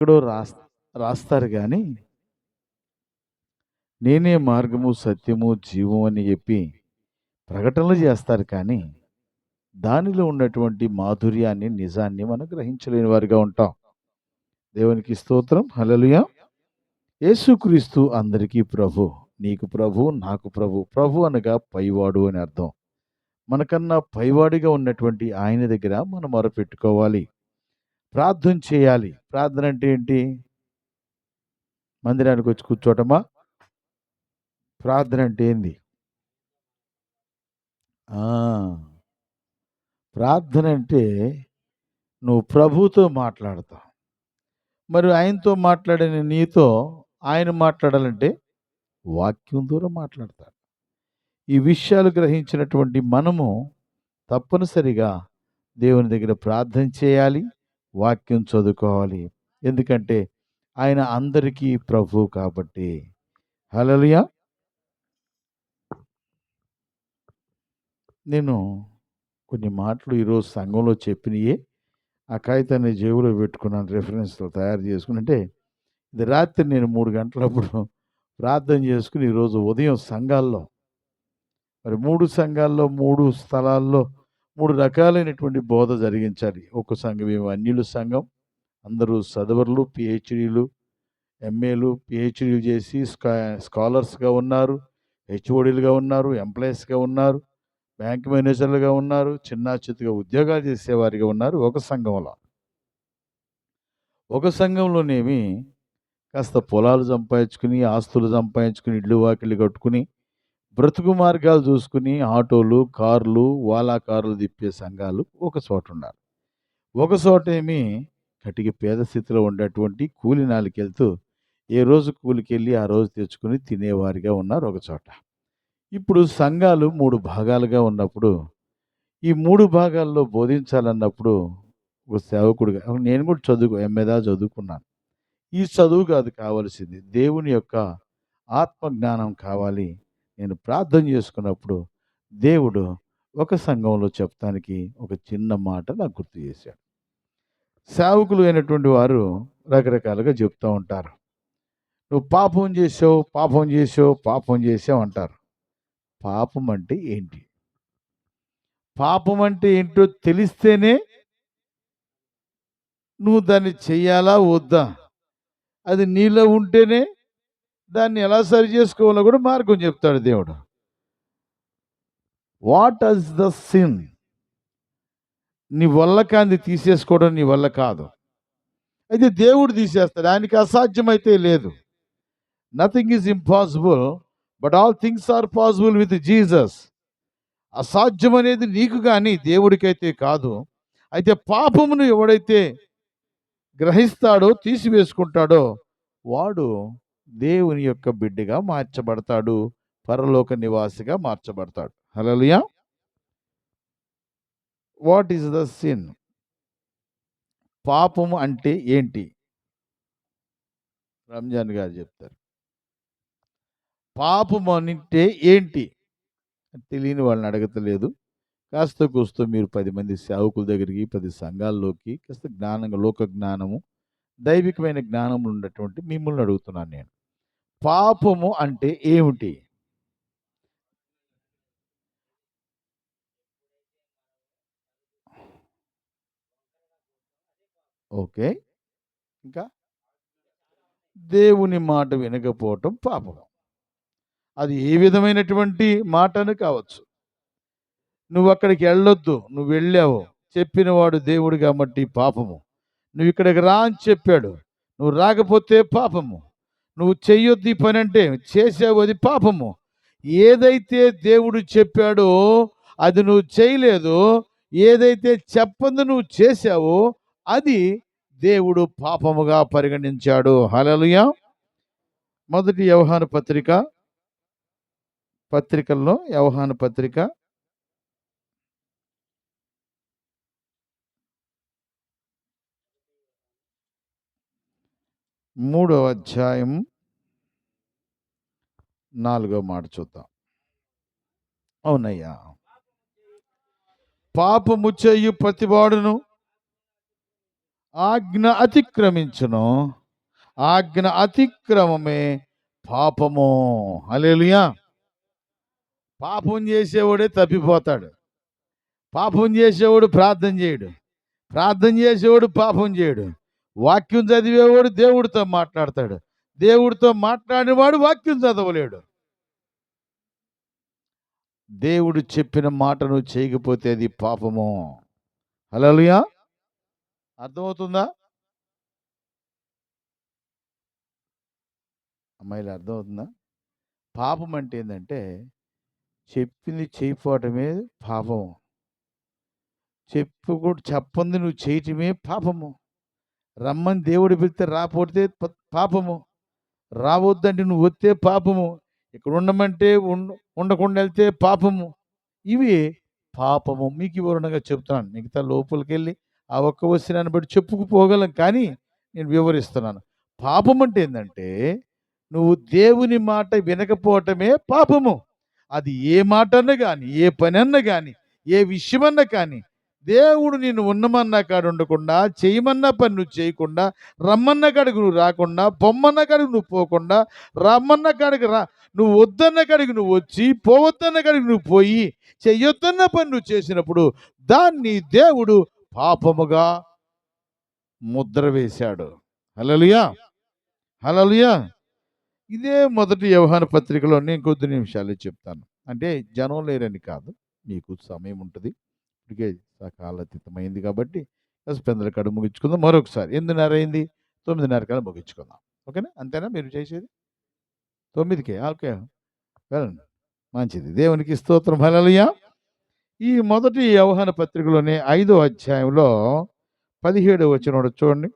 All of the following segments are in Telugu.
ఎక్కడో రాస్తారు కానీ నేనే మార్గము సత్యము జీవం అని చెప్పి ప్రకటనలు చేస్తారు కానీ దానిలో ఉన్నటువంటి మాధుర్యాన్ని నిజాన్ని మనం గ్రహించలేని వారిగా ఉంటాం. దేవునికి స్తోత్రం. హల్లెలూయా. యేసుక్రీస్తు అందరికీ ప్రభు. నీకు ప్రభు, నాకు ప్రభు. ప్రభు అనగా పైవాడు అని అర్థం. మనకన్నా పైవాడిగా ఉన్నటువంటి ఆయన దగ్గర మనం మొరపెట్టుకోవాలి, ప్రార్థన చేయాలి. ప్రార్థన అంటే ఏంటి? మందిరానికి వచ్చి కూర్చోటమా? ప్రార్థన అంటే ఏంది? ప్రార్థన అంటే నువ్వు ప్రభుతో మాట్లాడతావు. మరి ఆయనతో మాట్లాడిన నీతో ఆయన మాట్లాడాలంటే వాక్యం ద్వారా మాట్లాడతాడు. ఈ విషయాలు గ్రహించినటువంటి మనము తప్పనిసరిగా దేవుని దగ్గర ప్రార్థన చేయాలి, వాక్యం చదువుకోవాలి. ఎందుకంటే ఆయన అందరికీ ప్రభు కాబట్టి. హల్లెలూయా. నేను కొన్ని మాటలు ఈరోజు సంఘంలో చెప్పినయే ఆ కాగితాన్ని జేబులో పెట్టుకున్నాను, రెఫరెన్స్‌తో తయారు చేసుకుని. అంటే ఇది రాత్రి నేను 3 గంటలప్పుడు ప్రార్థన చేసుకుని ఈరోజు ఉదయం సంఘాల్లో మరి 3 సంఘాల్లో 3 స్థలాల్లో 3 రకాలైనటువంటి బోధ జరిగించాలి. ఒక సంఘం ఏమో అన్యుల సంఘం, అందరూ చదువర్లు, పిహెచ్డీలు, ఎంఏలు, పిహెచ్డీలు చేసి స్కాలర్స్గా ఉన్నారు, హెచ్ఓడీలుగా ఉన్నారు, ఎంప్లాయీస్గా ఉన్నారు, బ్యాంక్ మేనేజర్లుగా ఉన్నారు, చిన్న చితగా ఉద్యోగాలు చేసేవారిగా ఉన్నారు. ఒక సంఘంలోనేమి కాస్త పొలాలు సంపాదించుకుని, ఆస్తులు సంపాదించుకుని, ఇళ్ళు వాకిళ్ళు కట్టుకుని, బ్రతుకు మార్గాలు చూసుకుని ఆటోలు, కార్లు, వాలా కార్లు తిప్పే సంఘాలు ఒక చోట ఉన్నారు. ఒక చోటేమి కటిక పేద స్థితిలో ఉండేటువంటి కూలి నాలికెళ్తూ ఏ రోజు కూలికెళ్ళి ఆ రోజు తెచ్చుకుని తినేవారిగా ఉన్నారు ఒక చోట. ఇప్పుడు సంఘాలు 3 భాగాలుగా ఉన్నప్పుడు ఈ 3 భాగాల్లో బోధించాలన్నప్పుడు ఒక సేవకుడుగా నేను కూడా ఎంఏ దాకా చదువుకున్నాను. ఈ చదువు కాదు కావాల్సింది, దేవుని యొక్క ఆత్మ జ్ఞానం కావాలి. నేను ప్రార్థన చేసుకున్నప్పుడు దేవుడు ఒక సంఘంలో చెప్తానికి ఒక చిన్న మాట నాకు గుర్తు చేశాడు. సేవకులు అయినటువంటి వారు రకరకాలుగా చెప్తూ ఉంటారు. నువ్వు పాపం చేసావు, పాపం చేసావు, పాపం చేసావు అంటారు. పాపం అంటే ఏంటి? పాపం అంటే ఏంటో తెలిస్తేనే నువ్వు దాన్ని చెయ్యాలా వద్దా, అది నీలో ఉంటేనే దాన్ని ఎలా సరి చేసుకోవాలో కూడా మార్గం చెప్తాడు దేవుడు. What is the sin? నీ వల్ల కాంది తీసేసుకోవడం నీ వల్ల కాదు. అయితే దేవుడు తీసేస్తాడు, ఆయనకి అసాధ్యమైతే లేదు. Nothing is impossible but all things are possible with Jesus. అసాధ్యం అనేది నీకు కానీ దేవుడికైతే కాదు. అయితే పాపమును ఎవడైతే గ్రహిస్తాడో, తీసివేసుకుంటాడో వాడు దేవుని యొక్క బిడ్డగా మార్చబడతాడు, పరలోక నివాసిగా మార్చబడతాడు. Hallelujah. What is the sin? పాపము అంటే ఏంటి? రంజాన్ గారు చెప్తారు. పాపము అంటే ఏంటి తెలియని వాళ్ళని అడగతలేదు. కాస్త కూస్తో మీరు 10 మంది సేవకుల దగ్గరికి, 10 సంఘాల్లోకి కాస్త జ్ఞానంగా, లోక జ్ఞానము, దైవికమైన జ్ఞానం ఉన్నటువంటి మిమ్మల్ని అడుగుతున్నాను నేను. పాపము అంటే ఏమిటి? ఓకే. ఇంకా దేవుని మాట వినకపోవటం పాపము. అది ఏ విధమైనటువంటి మాటను కావచ్చు. నువ్వు అక్కడికి వెళ్ళొద్దు, నువ్వు వెళ్ళావు, చెప్పినవాడు దేవుడు కాబట్టి పాపము. నువ్వు ఇక్కడికి రా అని చెప్పాడు, నువ్వు రాకపోతే పాపము. నువ్వు చెయ్యొద్దు ఈ పని అంటే చేసావు, అది పాపము. ఏదైతే దేవుడు చెప్పాడో అది నువ్వు చేయలేదు, ఏదైతే చెప్పందు నువ్వు చేశావో అది దేవుడు పాపముగా పరిగణించాడు. హల్లెలూయా. మొదటి యోహాను పత్రికల్లో యోహాను పత్రిక 3వ అధ్యాయం 4వ మాట చూద్దాం. అవునయ్యా. పాపము చేయు ప్రతివాడును ఆజ్ఞ అతిక్రమించును, ఆజ్ఞ అతిక్రమమే పాపము. హల్లెలూయా. పాపం చేసేవాడే తప్పిపోతాడు. పాపం చేసేవాడు ప్రార్థన చేయడు. ప్రార్థన చేసేవాడు పాపం చేయడు. వాక్యం చదివేవాడు దేవుడితో మాట్లాడతాడు. దేవుడితో మాట్లాడేవాడు వాక్యం చదవలేడు. దేవుడు చెప్పిన మాట నువ్వు చేయకపోతే అది పాపము. హల్లెలూయా. అర్థమవుతుందా అమ్మాయిలు? అర్థమవుతుందా? పాపం అంటే ఏంటంటే చెప్పింది చేయకపోవటమే పాపం. చెప్పంది నువ్వు చేయటమే పాపము. రమ్మని దేవుడు పిలిస్తే రాపోతే పాపము. రావద్దంటే నువ్వు వస్తే పాపము. ఇక్కడ ఉండమంటే ఉండకుండా వెళ్తే పాపము. ఇవి పాపము. మీకు వివరణగా చెప్తున్నాను. మిగతా లోపలికి వెళ్ళి ఆ ఒక్క వచనాన్ని బట్టి చెప్పుకుపోగలం, కానీ నేను వివరిస్తున్నాను. పాపం అంటే ఏంటంటే నువ్వు దేవుని మాట వినకపోవటమే పాపము. అది ఏ మాట అన్నా కానీ, ఏ పని అన్నా కానీ, ఏ విషయమన్నా కానీ, దేవుడు నిన్ను ఉన్నమన్నా కాడ ఉండకుండా, చేయమన్నా పని నువ్వు చేయకుండా, రమ్మన్న కాడికి నువ్వు రాకుండా, పొమ్మన్న కాడికి నువ్వు పోకుండా, రమ్మన్న కాడికి నువ్వు వద్దన్న కాడికి నువ్వు వచ్చి, పోవద్దన్న కాడికి నువ్వు పోయి, చెయ్యొద్దన్న పని నువ్వు చేసినప్పుడు దాన్ని దేవుడు పాపముగా ముద్ర వేశాడు. హల్లెలూయా. హల్లెలూయా. ఇదే మొదటి యోహాను పత్రికలో నేను కొద్ది నిమిషాలు చెప్తాను. అంటే జనం లేరని కాదు, మీకు సమయం ఉంటుంది. ఇప్పటికే సకాలాతీతమైంది కాబట్టి పెందల కాడ ముగించుకుందాం. మరొకసారి 8:30 అయింది, 9:30 కాడ ముగించుకుందాం. ఓకేనా? అంతేనా మీరు చేసేది? 9కే? ఓకే, వెళ్ళండి. మంచిది. దేవునికి స్తోత్రం. హల్లెలూయా. ఈ మొదటి యోహాను పత్రికలోనే 5వ అధ్యాయంలో 17వ వచనం చూడండి.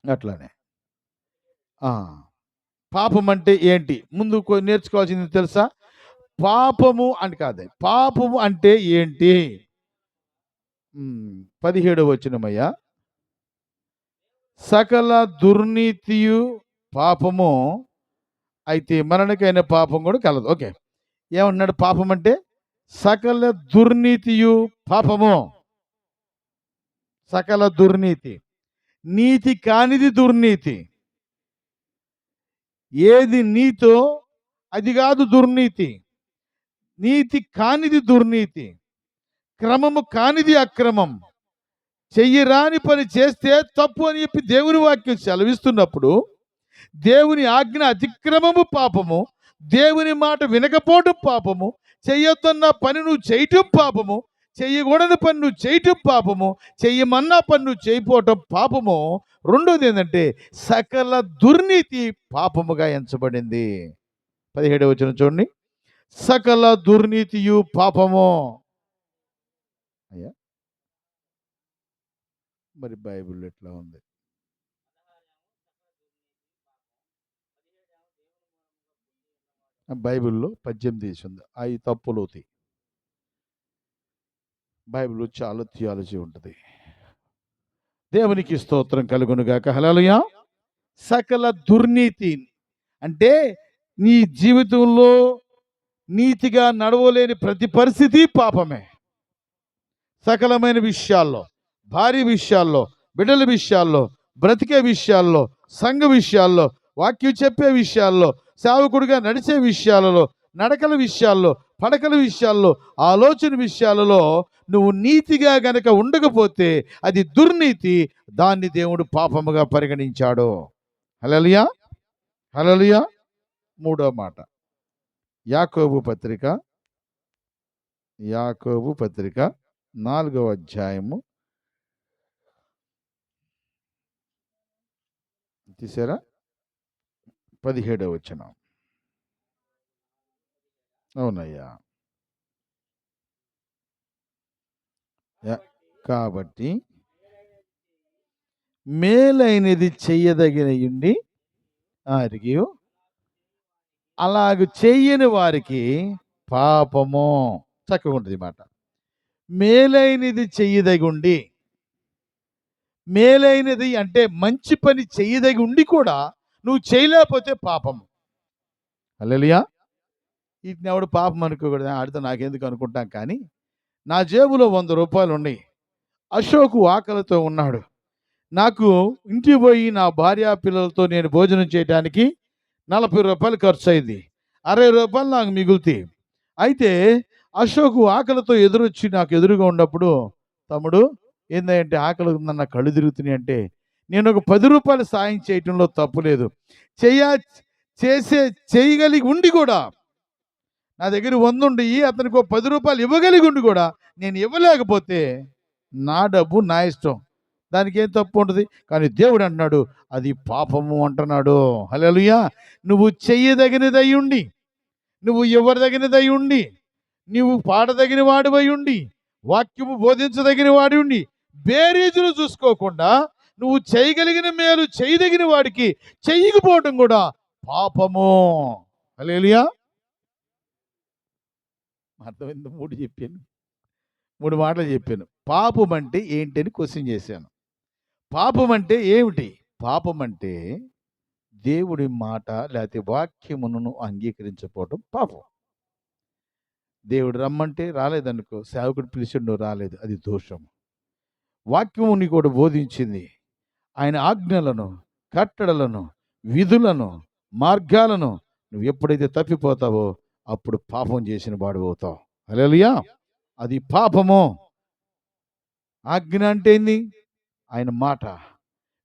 అట్లానే పాపం అంటే ఏంటి ముందు నేర్చుకోవాల్సింది తెలుసా? పాపము అని కాదు, పాపము అంటే ఏంటి? 17వ వచనమయ్యా. సకల దుర్నీతియు పాపము, అయితే మరణకైన పాపం కూడా కలదు. ఓకే, ఏమన్నాడు? పాపం అంటే సకల దుర్నీతియు పాపము. సకల దుర్నీతి, నీతి కానిది దుర్నీతి. ఏది నీతో అది కాదు దుర్నీతి. నీతి కానిది దుర్నీతి, క్రమము కానిది అక్రమం. చెయ్యరాని పని చేస్తే తప్పు అని చెప్పి దేవుని వాక్యం సెలవిస్తున్నప్పుడు, దేవుని ఆజ్ఞ అతిక్రమము పాపము, దేవుని మాట వినకపోవటం పాపము, చెయ్యొద్దన్న పని నువ్వు చేయటం పాపము, చెయ్యకూడని పని నువ్వు చేయటం పాపము, చెయ్యమన్నా పని నువ్వు చేయకపోవటం పాపము. రెండోది ఏంటంటే సకల దుర్నీతి పాపముగా ఎంచబడింది. 17వ వచనం చూడండి. సకల దుర్నీతియు పాపము. అయ్యా, మరి బైబిల్ ఎట్లా ఉంది? బైబిల్లో 18 ఉంది. అవి తప్పులవుతాయి. బైబిల్లో చాలా థియాలజీ ఉంటుంది. దేవునికి స్తోత్రం కలుగునుగాక. హల్లెలూయా. సకల దుర్నీతి అంటే నీ జీవితంలో నీతిగా నడవలేని ప్రతి పరిస్థితి పాపమే. సకలమైన విషయాల్లో, భార్య విషయాల్లో, బిడ్డల విషయాల్లో, బ్రతికే విషయాల్లో, సంఘ విషయాల్లో, వాక్యం చెప్పే విషయాల్లో, సేవకుడిగా నడిచే విషయాలలో, నడకల విషయాల్లో, పడకల విషయాల్లో, ఆలోచన విషయాలలో నువ్వు నీతిగా గనక ఉండకపోతే అది దుర్నీతి. దాన్ని దేవుడు పాపముగా పరిగణించాడు. హల్లెలూయా. హల్లెలూయా. మూడో మాట, యాకోబు పత్రిక 4వ అధ్యాయము. తీసారా? 17వ వచనం. అవునయ్యా. కాబట్టి మేలైనది చెయ్యదగినయుండి అరిగి అలాగ చెయ్యని వారికి పాపము. చక్కగా ఉంటుంది మాట. మేలైనది చెయ్యదగుండి, మేలైనది అంటే మంచి పని చెయ్యదగి ఉండి కూడా నువ్వు చేయలేకపోతే పాపము. హల్లెలూయా. వీటిని ఎవడు పాపం అనుకోకూడదు. ఆడితో నాకెందుకు అనుకుంటాం, కానీ నా జేబులో 100 రూపాయలు ఉన్నాయి, అశోకు ఆకలితో ఉన్నాడు. నాకు ఇంటికి పోయి నా భార్య పిల్లలతో నేను భోజనం చేయడానికి రూ. 40 ఖర్చు అయింది. రూ. 60 నాకు మిగులుతాయి. అయితే అశోకు ఆకలితో ఎదురొచ్చి నాకు ఎదురుగా ఉన్నప్పుడు, తమ్ముడు ఏందంటే ఆకలి ఉందన్న, నా కళ్ళు తిరుగుతున్నాయి అంటే, నేను ఒక రూ. 10 సాయం చేయటంలో తప్పు లేదు. చెయ్య చేసే చేయగలిగి ఉండి కూడా, నా దగ్గర 100 ఉండి అతనికి ఒక రూ. 10 ఇవ్వగలిగి ఉండి కూడా నేను ఇవ్వలేకపోతే నా డబ్బు నా ఇష్టం, దానికి ఏం తప్పు ఉంటుంది. కానీ దేవుడు అంటున్నాడు అది పాపము అంటున్నాడు. హల్లెలూయా. నువ్వు చెయ్యదగినదై ఉండి, నువ్వు ఎవరిదగినదై ఉండి, నువ్వు పాడదగిన వాడివై ఉండి, వాక్యము బోధించదగిన వాడి ఉండి, బేరీజులు చూసుకోకుండా నువ్వు చేయగలిగిన మేలు చేయదగిన వాడికి చెయ్యకపోవటం కూడా పాపము. హల్లెలూయా. అర్థమైంది. 3 మాటలు చెప్పాను. పాపం అంటే ఏంటి అని క్వశ్చన్ చేశాను. పాపం అంటే ఏమిటి? పాపం అంటే దేవుడి మాట లేకపోతే వాక్యమును అంగీకరించకపోవటం పాపం. దేవుడు రమ్మంటే రాలేదనుకో, సేవకుడు పిలిచిండు నువ్వు రాలేదు, అది దోషం. వాక్యము నీకు కూడా బోధించింది, ఆయన ఆజ్ఞలను, కట్టడలను, విధులను, మార్గాలను నువ్వు ఎప్పుడైతే తప్పిపోతావో అప్పుడు పాపం చేసిన వాడు అవుతావు. హల్లెలూయా. అది పాపము. ఆజ్ఞ అంటే ఏంది? ఆయన మాట.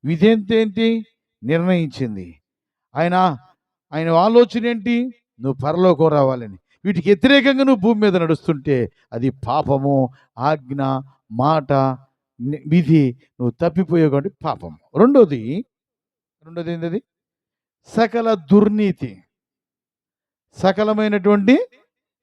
విధి అంటే ఏంటి? నిర్ణయించింది. ఆయన ఆయన ఆలోచన ఏంటి? నువ్వు పరలోకం రావాలని. వీటికి వ్యతిరేకంగా నువ్వు భూమి మీద నడుస్తుంటే అది పాపము. ఆజ్ఞ, మాట, విధి నువ్వు తప్పిపోయావు కాబట్టి పాపం. రెండోది ఏంటది? సకల దుర్నీతి, సకలమైనటువంటి